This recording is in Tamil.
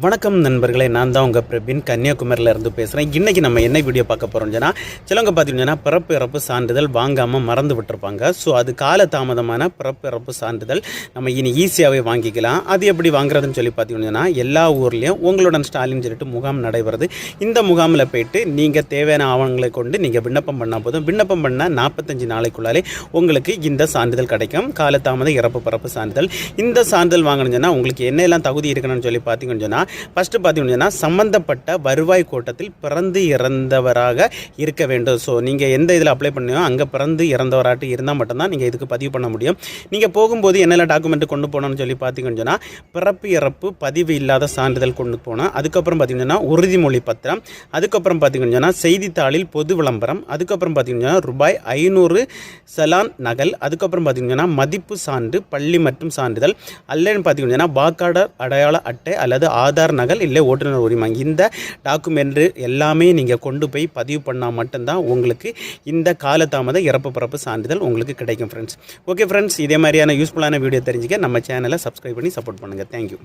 வணக்கம் நண்பர்களே, நான் தான் உங்கள் பிரபின் கன்னியாகுமரியிலேருந்து பேசுகிறேன். இன்றைக்கி நம்ம என்ன வீடியோ பார்க்க போகிறோம்னா, சிலவங்க பார்த்தீங்கன்னா பிறப்பு இறப்பு சான்றிதழ் வாங்காமல் மறந்து விட்டுருப்பாங்க. ஸோ அது காலதாமதமான பிறப்பு இறப்பு சான்றிதழ் நம்ம இனி ஈஸியாகவே வாங்கிக்கலாம். அது எப்படி வாங்குறதுன்னு சொல்லி பார்த்தீங்கன்னா, எல்லா ஊர்லேயும் உங்களுடன் ஸ்டாலின் சொல்லிட்டு முகாம் நடைபெறுது. இந்த முகாமில் போய்ட்டு நீங்கள் தேவையான ஆவணங்களை கொண்டு நீங்கள் விண்ணப்பம் பண்ணால் போதும். விண்ணப்பம் பண்ணால் 45 நாளைக்குள்ளாலே உங்களுக்கு இந்த சான்றிதழ் கிடைக்கும். காலதாமத இறப்பு பிறப்பு சான்றிதழ். இந்த சான்றிதழ் வாங்கணும்னா உங்களுக்கு என்னெல்லாம் தகுதி இருக்கணும்னு சொல்லி பார்த்தீங்கன்னு சொன்னால், ஃபஸ்ட்டு பார்த்தீங்கன்னா சம்பந்தப்பட்ட வருவாய் கோட்டத்தில் பிறந்து இறந்தவராக இருக்க வேண்டும். ஸோ நீங்கள் எந்த இதில் அப்ளை பண்ணியோ அங்கே பிறந்து இறந்தவராட்டு இருந்தால் மட்டும்தான் நீங்கள் இதுக்கு பதிவு பண்ண முடியும். நீங்கள் போகும்போது என்னெல்லாம் டாக்குமெண்ட் கொண்டு போகணும்னு சொல்லி பார்த்தீங்கன்னு சொன்னால், பிறப்பு இறப்பு பதிவு இல்லாத சான்றிதழ் கொண்டு போனோம். அதுக்கப்புறம் பார்த்தீங்கன்னா உறுதிமொழி பத்திரம். அதுக்கப்புறம் பார்த்தீங்கன்னா செய்தித்தாளில் பொது விளம்பரம். அதுக்கப்புறம் பார்த்தீங்கன்னா ரூபாய் 500 செலான் நகல். அதுக்கப்புறம் பார்த்தீங்கன்னா மதிப்பு சான்று, பள்ளி மற்றும் சான்றிதழ் அல்லன்னு பார்த்தீங்கன்னா வாக்காளர் அடையாள அட்டை அல்லது ஆதார் நகல் இல்லை ஓட்டுநர் உரிமம். இந்த டாக்குமெண்ட் எல்லாமே நீங்கள் கொண்டு போய் பதிவு பண்ணால் மட்டும்தான் உங்களுக்கு இந்த காலதாமத இறப்பு பிறப்பு சான்றிதழ் உங்களுக்கு கிடைக்கும் ஃப்ரெண்ட்ஸ். ஓகே ஃப்ரெண்ட்ஸ், இதே மாதிரியான யூஸ்ஃபுல்லான வீடியோ தெரிஞ்சுக்க நம்ம சேனலை சப்ஸ்கிரைப் பண்ணி சப்போர்ட் பண்ணுங்கள். தேங்க்யூ.